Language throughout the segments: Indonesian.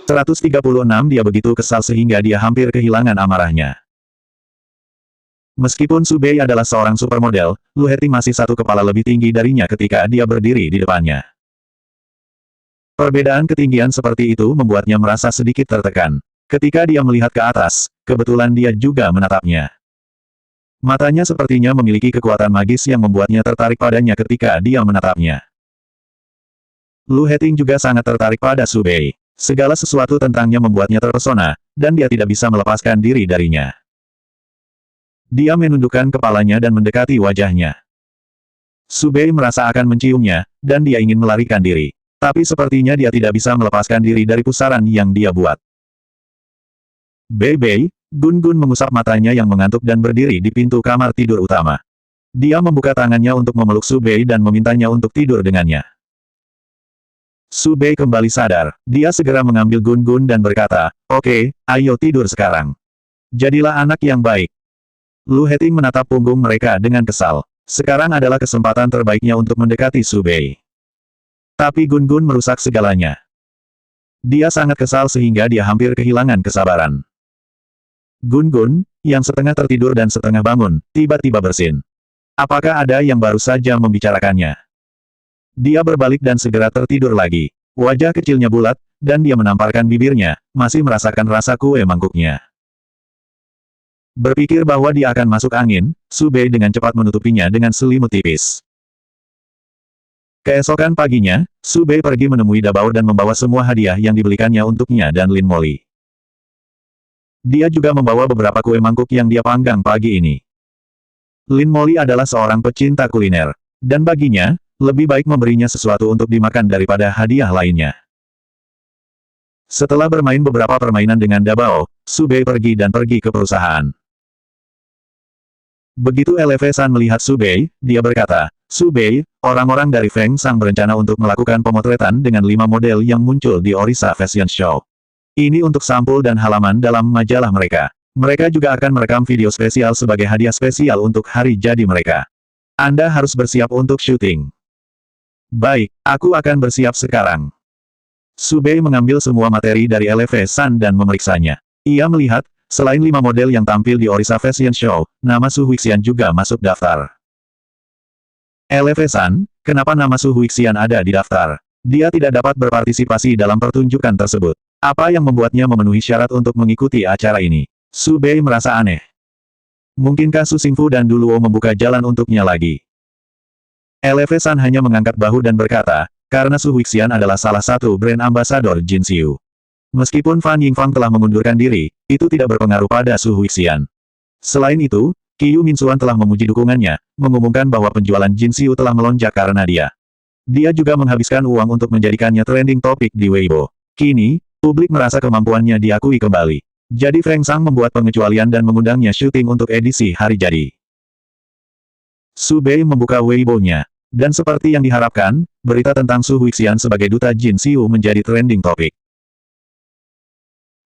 136 Dia begitu kesal sehingga dia hampir kehilangan amarahnya. Meskipun Su Bei adalah seorang supermodel, Lu Heting masih satu kepala lebih tinggi darinya ketika dia berdiri di depannya. Perbedaan ketinggian seperti itu membuatnya merasa sedikit tertekan. Ketika dia melihat ke atas, kebetulan dia juga menatapnya. Matanya sepertinya memiliki kekuatan magis yang membuatnya tertarik padanya ketika dia menatapnya. Lu Heting juga sangat tertarik pada Su Bei. Segala sesuatu tentangnya membuatnya terpesona, dan dia tidak bisa melepaskan diri darinya. Dia menundukkan kepalanya dan mendekati wajahnya. Su Bei merasa akan menciumnya, dan dia ingin melarikan diri. Tapi sepertinya dia tidak bisa melepaskan diri dari pusaran yang dia buat. Bei, Gun Gun mengusap matanya yang mengantuk dan berdiri di pintu kamar tidur utama. Dia membuka tangannya untuk memeluk Su Bei dan memintanya untuk tidur dengannya. Su Bei kembali sadar. Dia segera mengambil Gun Gun dan berkata, "Oke, ayo tidur sekarang. Jadilah anak yang baik." Lu Heting menatap punggung mereka dengan kesal. Sekarang adalah kesempatan terbaiknya untuk mendekati Su Bei. Tapi Gun Gun merusak segalanya. Dia sangat kesal sehingga dia hampir kehilangan kesabaran. Gun Gun, yang setengah tertidur dan setengah bangun, tiba-tiba bersin. Apakah ada yang baru saja membicarakannya? Dia berbalik dan segera tertidur lagi. Wajah kecilnya bulat, dan dia menamparkan bibirnya, masih merasakan rasa kue mangkuknya. Berpikir bahwa dia akan masuk angin, Su Bei dengan cepat menutupinya dengan selimut tipis. Keesokan paginya, Su Bei pergi menemui Dabao dan membawa semua hadiah yang dibelikannya untuknya dan Lin Molly. Dia juga membawa beberapa kue mangkuk yang dia panggang pagi ini. Lin Molly adalah seorang pecinta kuliner, dan baginya, lebih baik memberinya sesuatu untuk dimakan daripada hadiah lainnya. Setelah bermain beberapa permainan dengan Dabao, Su Bei pergi ke perusahaan. Begitu LV San melihat Su Bei, dia berkata, "Su Bei, orang-orang dari Feng Sang berencana untuk melakukan pemotretan dengan 5 model yang muncul di Orisa Fashion Show. Ini untuk sampul dan halaman dalam majalah mereka. Mereka juga akan merekam video spesial sebagai hadiah spesial untuk hari jadi mereka. Anda harus bersiap untuk syuting." "Baik, aku akan bersiap sekarang." Su Bei mengambil semua materi dari LV San dan memeriksanya. Ia melihat, selain 5 model yang tampil di Orisa Fashion Show, nama Su Huixian juga masuk daftar. LV San, kenapa nama Su Huixian ada di daftar? Dia tidak dapat berpartisipasi dalam pertunjukan tersebut. Apa yang membuatnya memenuhi syarat untuk mengikuti acara ini? Su Bei merasa aneh. Mungkinkah Su Xingfu dan Du Luo membuka jalan untuknya lagi? LV San hanya mengangkat bahu dan berkata, karena Su Huixian adalah salah satu brand ambasador Jin Xiu. Meskipun Fan Yingfang telah mengundurkan diri, itu tidak berpengaruh pada Su Huixian. Selain itu, Qiu Minxuan telah memuji dukungannya, mengumumkan bahwa penjualan Jin Xiu telah melonjak karena dia. Dia juga menghabiskan uang untuk menjadikannya trending topik di Weibo. Kini, publik merasa kemampuannya diakui kembali. Jadi Feng Sang membuat pengecualian dan mengundangnya syuting untuk edisi hari jadi. Su Bei membuka Weibo-nya. Dan seperti yang diharapkan, berita tentang Su Huixian sebagai duta Jin Xiu menjadi trending topik.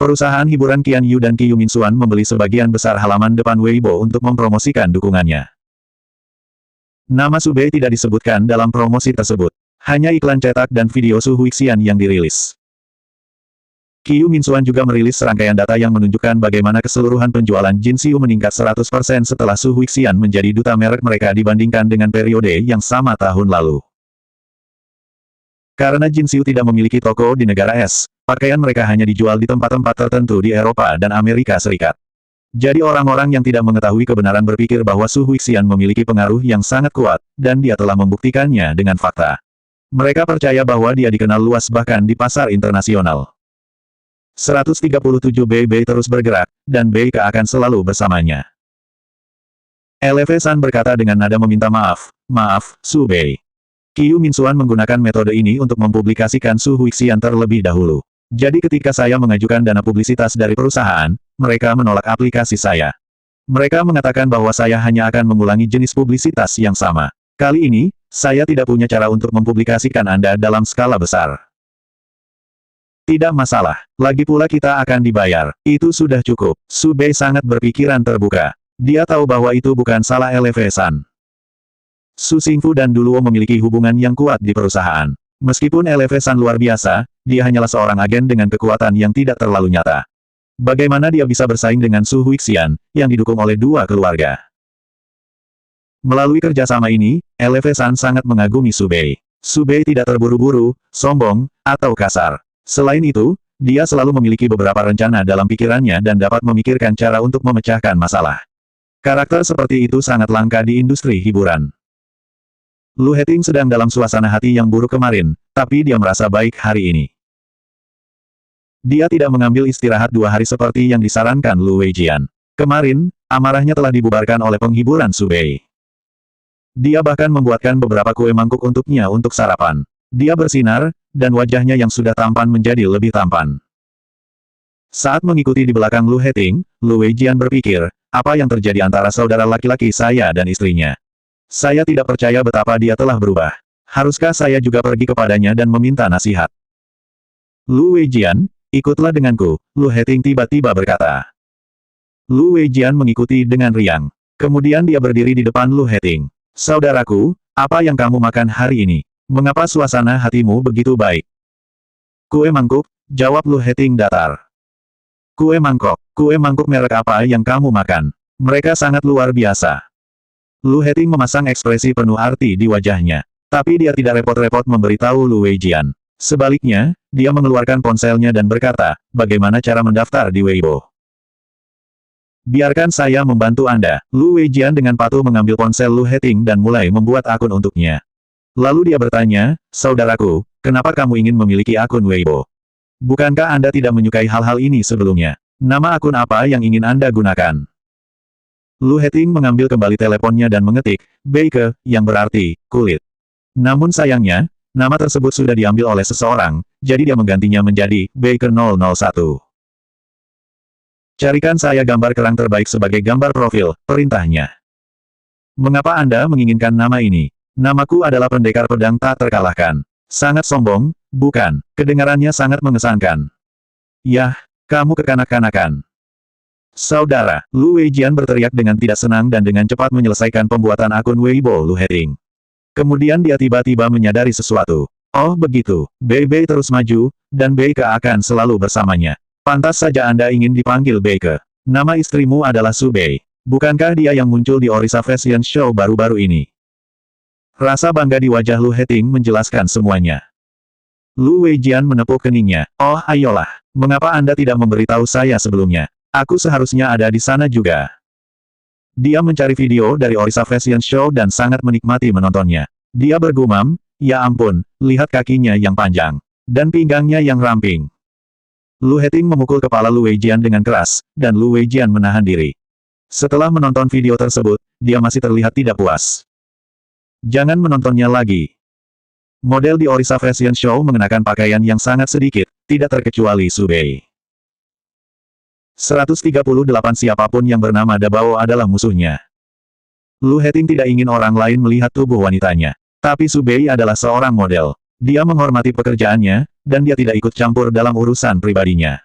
Perusahaan hiburan Qian Yu dan Qiu Minxuan membeli sebagian besar halaman depan Weibo untuk mempromosikan dukungannya. Nama Su Bei tidak disebutkan dalam promosi tersebut. Hanya iklan cetak dan video Su Huixian yang dirilis. Qiu Minxuan juga merilis serangkaian data yang menunjukkan bagaimana keseluruhan penjualan Jin Xiu meningkat 100% setelah Su Huixian menjadi duta merek mereka dibandingkan dengan periode yang sama tahun lalu. Karena Jin Xiu tidak memiliki toko di negara es, pakaian mereka hanya dijual di tempat-tempat tertentu di Eropa dan Amerika Serikat. Jadi orang-orang yang tidak mengetahui kebenaran berpikir bahwa Su Huixian memiliki pengaruh yang sangat kuat, dan dia telah membuktikannya dengan fakta. Mereka percaya bahwa dia dikenal luas bahkan di pasar internasional. 137 Bei terus bergerak, dan Bei akan selalu bersamanya. LV San berkata dengan nada meminta maaf, "Maaf, Su Bei. Qiu Minxuan menggunakan metode ini untuk mempublikasikan Su Huixian terlebih dahulu. Jadi ketika saya mengajukan dana publisitas dari perusahaan, mereka menolak aplikasi saya. Mereka mengatakan bahwa saya hanya akan mengulangi jenis publisitas yang sama. Kali ini, saya tidak punya cara untuk mempublikasikan Anda dalam skala besar." "Tidak masalah. Lagi pula kita akan dibayar. Itu sudah cukup." Su Bei sangat berpikiran terbuka. Dia tahu bahwa itu bukan salah LV San. Su Xingfu dan Du Luo memiliki hubungan yang kuat di perusahaan. Meskipun LV San luar biasa, dia hanyalah seorang agen dengan kekuatan yang tidak terlalu nyata. Bagaimana dia bisa bersaing dengan Su Huixian, yang didukung oleh dua keluarga? Melalui kerjasama ini, LV San sangat mengagumi Su Bei. Su Bei tidak terburu-buru, sombong, atau kasar. Selain itu, dia selalu memiliki beberapa rencana dalam pikirannya dan dapat memikirkan cara untuk memecahkan masalah. Karakter seperti itu sangat langka di industri hiburan. Lu Heting sedang dalam suasana hati yang buruk kemarin, tapi dia merasa baik hari ini. Dia tidak mengambil istirahat 2 hari seperti yang disarankan Lu Weijian. Kemarin, amarahnya telah dibubarkan oleh penghiburan Su Bei. Dia bahkan membuatkan beberapa kue mangkuk untuknya untuk sarapan. Dia bersinar, dan wajahnya yang sudah tampan menjadi lebih tampan. Saat mengikuti di belakang Lu Heting, Lu Weijian berpikir, apa yang terjadi antara saudara laki-laki saya dan istrinya? Saya tidak percaya betapa dia telah berubah. Haruskah saya juga pergi kepadanya dan meminta nasihat? Lu Weijian, ikutlah denganku, Lu Heting tiba-tiba berkata. Lu Weijian mengikuti dengan riang. Kemudian dia berdiri di depan Lu Heting. Saudaraku, apa yang kamu makan hari ini? Mengapa suasana hatimu begitu baik? Kue mangkuk, jawab Lu Heting datar. Kue mangkuk merek apa yang kamu makan? Mereka sangat luar biasa. Lu Heting memasang ekspresi penuh arti di wajahnya. Tapi dia tidak repot-repot memberitahu Lu Weijian. Sebaliknya, dia mengeluarkan ponselnya dan berkata, bagaimana cara mendaftar di Weibo? Biarkan saya membantu Anda. Lu Weijian dengan patuh mengambil ponsel Lu Heting dan mulai membuat akun untuknya. Lalu dia bertanya, saudaraku, kenapa kamu ingin memiliki akun Weibo? Bukankah Anda tidak menyukai hal-hal ini sebelumnya? Nama akun apa yang ingin Anda gunakan? Lu Heting mengambil kembali teleponnya dan mengetik, Beike, yang berarti, kulit. Namun sayangnya, nama tersebut sudah diambil oleh seseorang, jadi dia menggantinya menjadi, Beike 001. Carikan saya gambar kerang terbaik sebagai gambar profil, perintahnya. Mengapa Anda menginginkan nama ini? Namaku adalah pendekar pedang tak terkalahkan. Sangat sombong, bukan? Kedengarannya sangat mengesankan. Yah, kamu kekanak-kanakan. Saudara, Lu Weijian berteriak dengan tidak senang dan dengan cepat menyelesaikan pembuatan akun Weibo Lu Heting. Kemudian dia tiba-tiba menyadari sesuatu. Oh begitu, Bei terus maju, dan Beike akan selalu bersamanya. Pantas saja Anda ingin dipanggil Beike. Nama istrimu adalah Su Bei. Bukankah dia yang muncul di Orisa Fashion Show baru-baru ini? Rasa bangga di wajah Lu Heting menjelaskan semuanya. Lu Weijian menepuk keningnya. Oh ayolah, mengapa Anda tidak memberitahu saya sebelumnya? Aku seharusnya ada di sana juga. Dia mencari video dari Orisa Fashion Show dan sangat menikmati menontonnya. Dia bergumam, ya ampun, lihat kakinya yang panjang. Dan pinggangnya yang ramping. Lu Heting memukul kepala Lu Weijian dengan keras, dan Lu Weijian menahan diri. Setelah menonton video tersebut, dia masih terlihat tidak puas. Jangan menontonnya lagi. Model di Orisa Fashion Show mengenakan pakaian yang sangat sedikit, tidak terkecuali Su Bei. 138 Siapapun yang bernama Dabao adalah musuhnya. Lu Heting tidak ingin orang lain melihat tubuh wanitanya. Tapi Su Bei adalah seorang model. Dia menghormati pekerjaannya, dan dia tidak ikut campur dalam urusan pribadinya.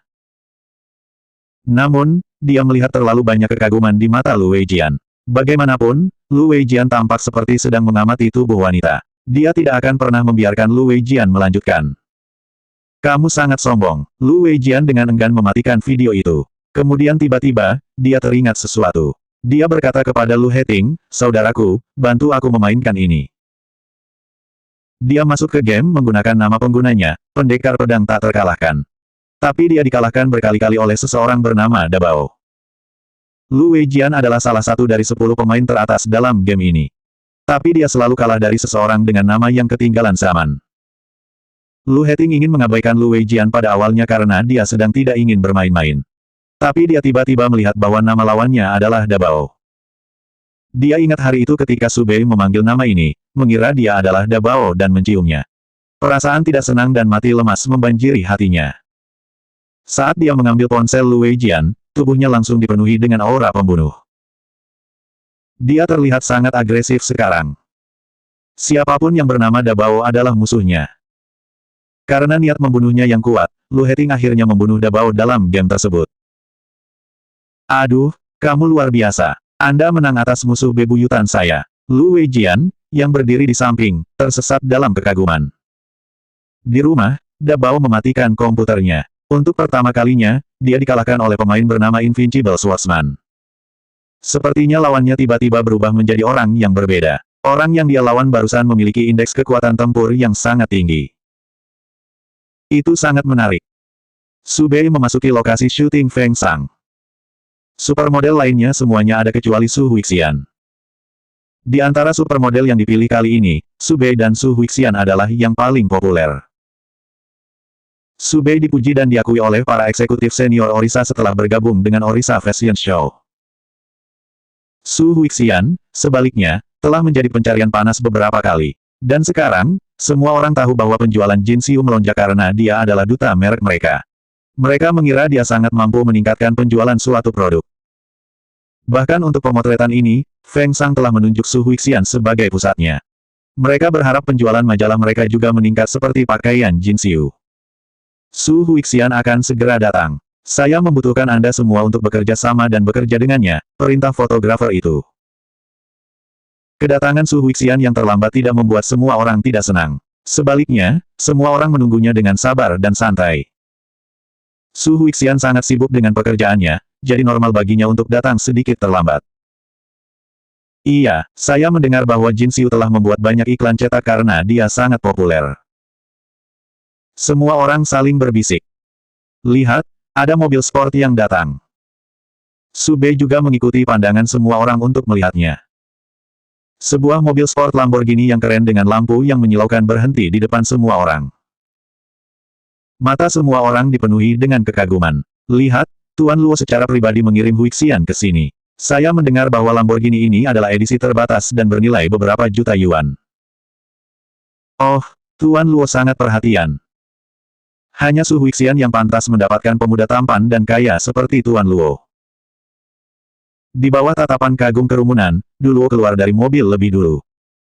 Namun, dia melihat terlalu banyak kekaguman di mata Lu Weijian. Bagaimanapun, Lu Weijian tampak seperti sedang mengamati tubuh wanita. Dia tidak akan pernah membiarkan Lu Weijian melanjutkan. Kamu sangat sombong. Lu Weijian dengan enggan mematikan video itu. Kemudian tiba-tiba, dia teringat sesuatu. Dia berkata kepada Lu Heting, saudaraku, bantu aku memainkan ini. Dia masuk ke game menggunakan nama penggunanya, pendekar pedang tak terkalahkan. Tapi dia dikalahkan berkali-kali oleh seseorang bernama Dabao. Lu Weijian adalah salah satu dari 10 pemain teratas dalam game ini. Tapi dia selalu kalah dari seseorang dengan nama yang ketinggalan zaman. Lu Heting ingin mengabaikan Lu Weijian pada awalnya karena dia sedang tidak ingin bermain-main. Tapi dia tiba-tiba melihat bahwa nama lawannya adalah Dabao. Dia ingat hari itu ketika Su Bei memanggil nama ini, mengira dia adalah Dabao dan menciumnya. Perasaan tidak senang dan mati lemas membanjiri hatinya. Saat dia mengambil ponsel Lu Weijian, tubuhnya langsung dipenuhi dengan aura pembunuh. Dia terlihat sangat agresif sekarang. Siapapun yang bernama Dabao adalah musuhnya. Karena niat membunuhnya yang kuat, Lu Heting akhirnya membunuh Dabao dalam game tersebut. Aduh, kamu luar biasa. Anda menang atas musuh bebuyutan saya. Lu Weijian, yang berdiri di samping, tersesat dalam kekaguman. Di rumah, Dabao mematikan komputernya. Untuk pertama kalinya, dia dikalahkan oleh pemain bernama Invincible Swordsman. Sepertinya lawannya tiba-tiba berubah menjadi orang yang berbeda. Orang yang dia lawan barusan memiliki indeks kekuatan tempur yang sangat tinggi. Itu sangat menarik. Su Bei memasuki lokasi syuting Feng Sang. Supermodel lainnya semuanya ada kecuali Su Huixian. Di antara supermodel yang dipilih kali ini, Su Bei dan Su Huixian adalah yang paling populer. Su Bei dipuji dan diakui oleh para eksekutif senior Orisa setelah bergabung dengan Orisa Fashion Show. Su Huixian, sebaliknya, telah menjadi pencarian panas beberapa kali. Dan sekarang, semua orang tahu bahwa penjualan Jin Xiu melonjak karena dia adalah duta merek mereka. Mereka mengira dia sangat mampu meningkatkan penjualan suatu produk. Bahkan untuk pemotretan ini, Feng Sang telah menunjuk Su Huixian sebagai pusatnya. Mereka berharap penjualan majalah mereka juga meningkat seperti pakaian Jin Xiu. Su Huixian akan segera datang. Saya membutuhkan Anda semua untuk bekerja sama dan bekerja dengannya, perintah fotografer itu. Kedatangan Su Huixian yang terlambat tidak membuat semua orang tidak senang. Sebaliknya, semua orang menunggunya dengan sabar dan santai. Su Huixian sangat sibuk dengan pekerjaannya, jadi normal baginya untuk datang sedikit terlambat. Iya, saya mendengar bahwa Jin Xiu telah membuat banyak iklan cetak karena dia sangat populer. Semua orang saling berbisik. Lihat, ada mobil sport yang datang. Su Bei juga mengikuti pandangan semua orang untuk melihatnya. Sebuah mobil sport Lamborghini yang keren dengan lampu yang menyilaukan berhenti di depan semua orang. Mata semua orang dipenuhi dengan kekaguman. Lihat, Tuan Luo secara pribadi mengirim Huixian ke sini. Saya mendengar bahwa Lamborghini ini adalah edisi terbatas dan bernilai beberapa juta yuan. Oh, Tuan Luo sangat perhatian. Hanya Su Huixian yang pantas mendapatkan pemuda tampan dan kaya seperti Tuan Luo. Di bawah tatapan kagum kerumunan, Luo keluar dari mobil lebih dulu.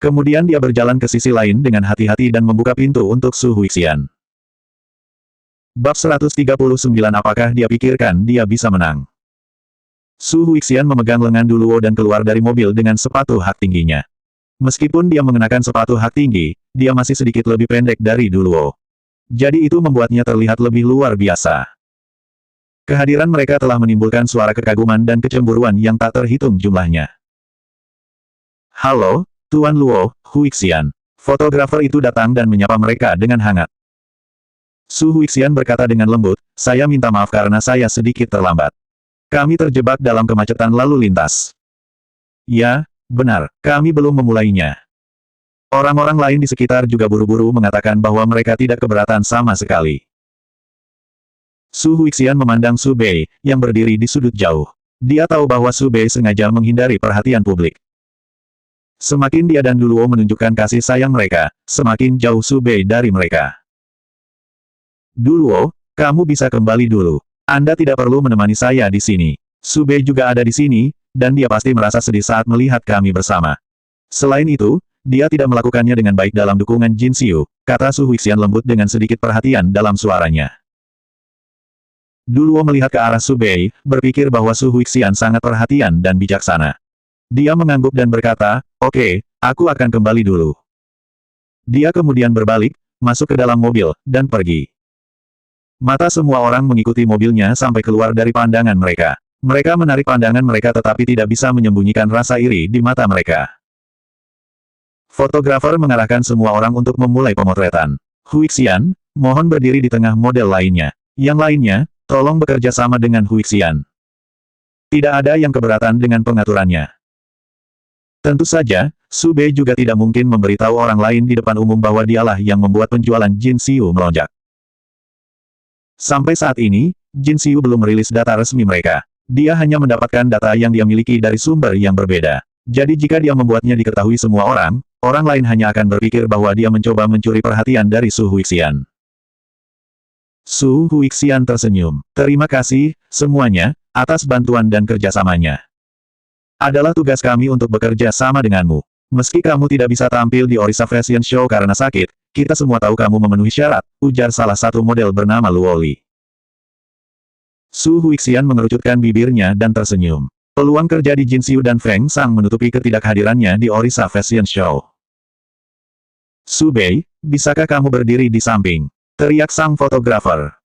Kemudian dia berjalan ke sisi lain dengan hati-hati dan membuka pintu untuk Su Huixian. Bab 139. Apakah dia pikirkan dia bisa menang? Su Huixian memegang lengan Luo dan keluar dari mobil dengan sepatu hak tingginya. Meskipun dia mengenakan sepatu hak tinggi, dia masih sedikit lebih pendek dari Luo. Jadi itu membuatnya terlihat lebih luar biasa. Kehadiran mereka telah menimbulkan suara kekaguman dan kecemburuan yang tak terhitung jumlahnya. Halo, Tuan Luo, Huixian. Fotografer itu datang dan menyapa mereka dengan hangat. Su Huixian berkata dengan lembut, saya minta maaf karena saya sedikit terlambat. Kami terjebak dalam kemacetan lalu lintas. Ya, benar, kami belum memulainya. Orang-orang lain di sekitar juga buru-buru mengatakan bahwa mereka tidak keberatan sama sekali. Su Huixian memandang Su Bei, yang berdiri di sudut jauh. Dia tahu bahwa Su Bei sengaja menghindari perhatian publik. Semakin dia dan Luo menunjukkan kasih sayang mereka, semakin jauh Su Bei dari mereka. Luo, kamu bisa kembali dulu. Anda tidak perlu menemani saya di sini. Su Bei juga ada di sini, dan dia pasti merasa sedih saat melihat kami bersama. Selain itu, dia tidak melakukannya dengan baik dalam dukungan Jin Xiu, kata Su Huixian lembut dengan sedikit perhatian dalam suaranya. Luo melihat ke arah Su Bei, berpikir bahwa Su Huixian sangat perhatian dan bijaksana. Dia mengangguk dan berkata, oke, aku akan kembali dulu. Dia kemudian berbalik, masuk ke dalam mobil, dan pergi. Mata semua orang mengikuti mobilnya sampai keluar dari pandangan mereka. Mereka menarik pandangan mereka tetapi tidak bisa menyembunyikan rasa iri di mata mereka. Fotografer mengarahkan semua orang untuk memulai pemotretan. Huixian, mohon berdiri di tengah model lainnya. Yang lainnya, tolong bekerja sama dengan Huixian. Tidak ada yang keberatan dengan pengaturannya. Tentu saja, Su Bei juga tidak mungkin memberitahu orang lain di depan umum bahwa dialah yang membuat penjualan Jin Xiu melonjak. Sampai saat ini, Jin Xiu belum merilis data resmi mereka. Dia hanya mendapatkan data yang dia miliki dari sumber yang berbeda. Jadi jika dia membuatnya diketahui semua orang, orang lain hanya akan berpikir bahwa dia mencoba mencuri perhatian dari Su Huixian. Su Huixian tersenyum. Terima kasih, semuanya, atas bantuan dan kerjasamanya. Adalah tugas kami untuk bekerja sama denganmu. Meski kamu tidak bisa tampil di Orisa Fashion Show karena sakit, kita semua tahu kamu memenuhi syarat, ujar salah satu model bernama Luo Li. Su Huixian mengerucutkan bibirnya dan tersenyum. Peluang kerja di Jin Xiu dan Feng Sang menutupi ketidakhadirannya di Orisa Fashion Show. Su Bei, bisakah kamu berdiri di samping? Teriak sang fotografer.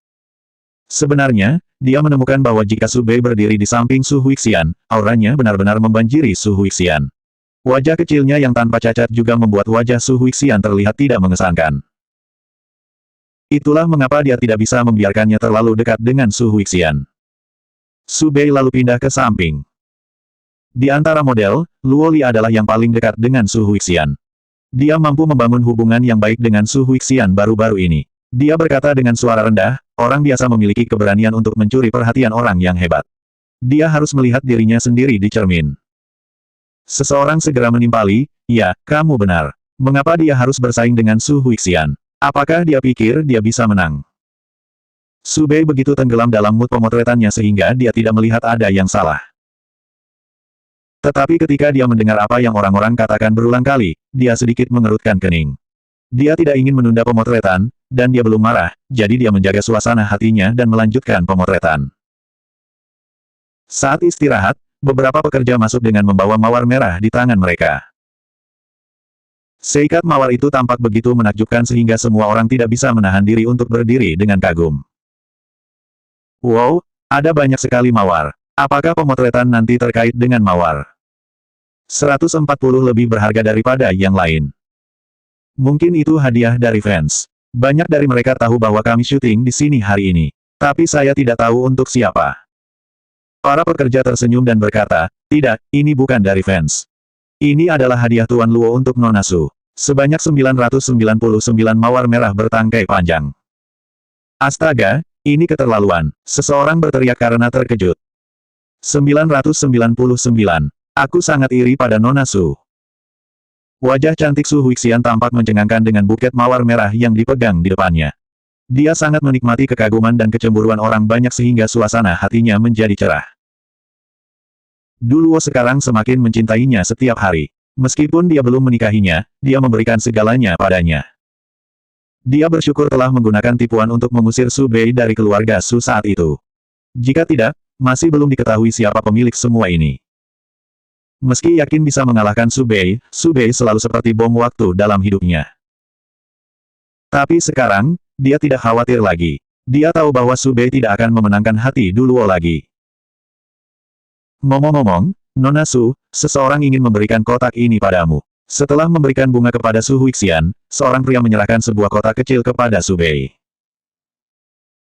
Sebenarnya, dia menemukan bahwa jika Su Bei berdiri di samping Su Huixian, auranya benar-benar membanjiri Su Huixian. Wajah kecilnya yang tanpa cacat juga membuat wajah Su Huixian terlihat tidak mengesankan. Itulah mengapa dia tidak bisa membiarkannya terlalu dekat dengan Su Huixian. Su Bei lalu pindah ke samping. Di antara model, Luo Li adalah yang paling dekat dengan Su Huixian. Dia mampu membangun hubungan yang baik dengan Su Huixian baru-baru ini. Dia berkata dengan suara rendah, orang biasa memiliki keberanian untuk mencuri perhatian orang yang hebat. Dia harus melihat dirinya sendiri di cermin. Seseorang segera menimpali, ya, kamu benar. Mengapa dia harus bersaing dengan Su Huixian? Apakah dia pikir dia bisa menang? Su Bei begitu tenggelam dalam mood pemotretannya sehingga dia tidak melihat ada yang salah. Tetapi ketika dia mendengar apa yang orang-orang katakan berulang kali, dia sedikit mengerutkan kening. Dia tidak ingin menunda pemotretan, dan dia belum marah, jadi dia menjaga suasana hatinya dan melanjutkan pemotretan. Saat istirahat, beberapa pekerja masuk dengan membawa mawar merah di tangan mereka. Seikat mawar itu tampak begitu menakjubkan sehingga semua orang tidak bisa menahan diri untuk berdiri dengan kagum. Wow, ada banyak sekali mawar. Apakah pemotretan nanti terkait dengan mawar? 140 lebih berharga daripada yang lain. Mungkin itu hadiah dari fans. Banyak dari mereka tahu bahwa kami syuting di sini hari ini. Tapi saya tidak tahu untuk siapa. Para pekerja tersenyum dan berkata, tidak, ini bukan dari fans. Ini adalah hadiah Tuan Luo untuk Nona Su. Sebanyak 999 mawar merah bertangkai panjang. Astaga, ini keterlaluan. Seseorang berteriak karena terkejut. 999. Aku sangat iri pada Nona Su. Wajah cantik Su Huixian tampak mencengangkan dengan buket mawar merah yang dipegang di depannya. Dia sangat menikmati kekaguman dan kecemburuan orang banyak sehingga suasana hatinya menjadi cerah. Luo sekarang semakin mencintainya setiap hari. Meskipun dia belum menikahinya, dia memberikan segalanya padanya. Dia bersyukur telah menggunakan tipuan untuk mengusir Su Bei dari keluarga Su saat itu. Jika tidak, masih belum diketahui siapa pemilik semua ini. Meski yakin bisa mengalahkan Su Bei selalu seperti bom waktu dalam hidupnya. Tapi sekarang, dia tidak khawatir lagi. Dia tahu bahwa Su Bei tidak akan memenangkan hati Luo lagi. Ngomong-ngomong, Nona Su, seseorang ingin memberikan kotak ini padamu. Setelah memberikan bunga kepada Su Huixian, seorang pria menyerahkan sebuah kotak kecil kepada Su Bei.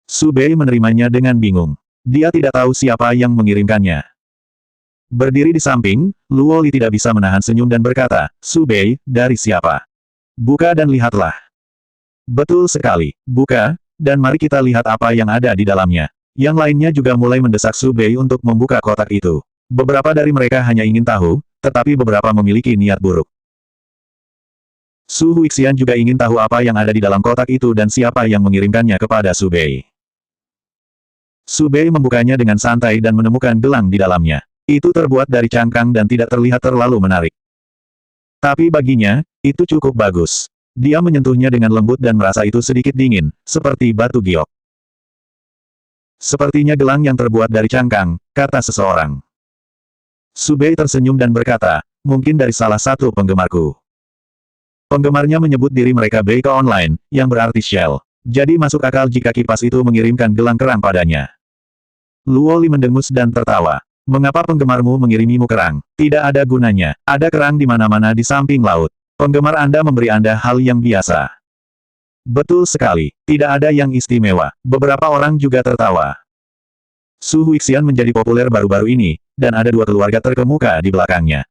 Su Bei menerimanya dengan bingung. Dia tidak tahu siapa yang mengirimkannya. Berdiri di samping, Luo Li tidak bisa menahan senyum dan berkata, Su Bei, dari siapa? Buka dan lihatlah. Betul sekali, buka, dan mari kita lihat apa yang ada di dalamnya. Yang lainnya juga mulai mendesak Su Bei untuk membuka kotak itu. Beberapa dari mereka hanya ingin tahu, tetapi beberapa memiliki niat buruk. Su Huixian juga ingin tahu apa yang ada di dalam kotak itu dan siapa yang mengirimkannya kepada Su Bei. Su Bei membukanya dengan santai dan menemukan gelang di dalamnya. Itu terbuat dari cangkang dan tidak terlihat terlalu menarik. Tapi baginya, itu cukup bagus. Dia menyentuhnya dengan lembut dan merasa itu sedikit dingin, seperti batu giok. Sepertinya gelang yang terbuat dari cangkang, kata seseorang. Su Bei tersenyum dan berkata, mungkin dari salah satu penggemarku. Penggemarnya menyebut diri mereka Bei ke online, yang berarti Shell. Jadi masuk akal jika kipas itu mengirimkan gelang kerang padanya. Luo Li mendengus dan tertawa. Mengapa penggemarmu mengirimimu kerang? Tidak ada gunanya. Ada kerang di mana-mana di samping laut. Penggemar Anda memberi Anda hal yang biasa. Betul sekali. Tidak ada yang istimewa. Beberapa orang juga tertawa. Su Huixian menjadi populer baru-baru ini, dan ada dua keluarga terkemuka di belakangnya.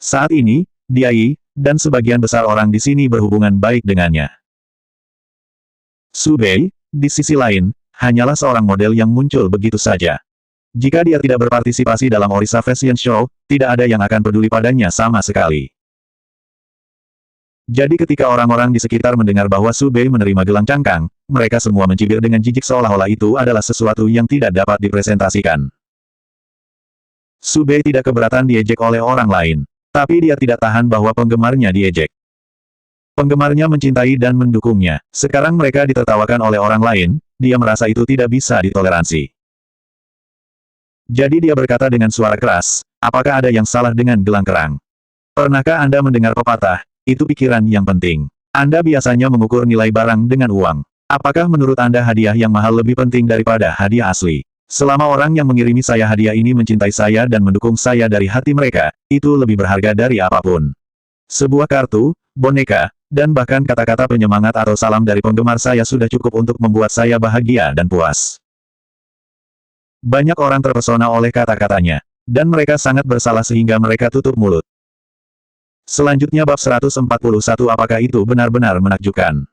Saat ini, Dia Yi, dan sebagian besar orang di sini berhubungan baik dengannya. Su Bei, di sisi lain, hanyalah seorang model yang muncul begitu saja. Jika dia tidak berpartisipasi dalam Orisa Fashion Show, tidak ada yang akan peduli padanya sama sekali. Jadi ketika orang-orang di sekitar mendengar bahwa Su Bei menerima gelang cangkang, mereka semua mencibir dengan jijik seolah-olah itu adalah sesuatu yang tidak dapat dipresentasikan. Su Bei tidak keberatan diejek oleh orang lain. Tapi dia tidak tahan bahwa penggemarnya diejek. Penggemarnya mencintai dan mendukungnya. Sekarang mereka ditertawakan oleh orang lain, dia merasa itu tidak bisa ditoleransi. Jadi dia berkata dengan suara keras, apakah ada yang salah dengan gelang kerang? Pernahkah Anda mendengar pepatah, itu pikiran yang penting. Anda biasanya mengukur nilai barang dengan uang. Apakah menurut Anda hadiah yang mahal lebih penting daripada hadiah asli? Selama orang yang mengirimi saya hadiah ini mencintai saya dan mendukung saya dari hati mereka, itu lebih berharga dari apapun. Sebuah kartu, boneka, dan bahkan kata-kata penyemangat atau salam dari penggemar saya sudah cukup untuk membuat saya bahagia dan puas. Banyak orang terpesona oleh kata-katanya, dan mereka sangat bersalah sehingga mereka tutup mulut. Selanjutnya bab 141, apakah itu benar-benar menakjubkan?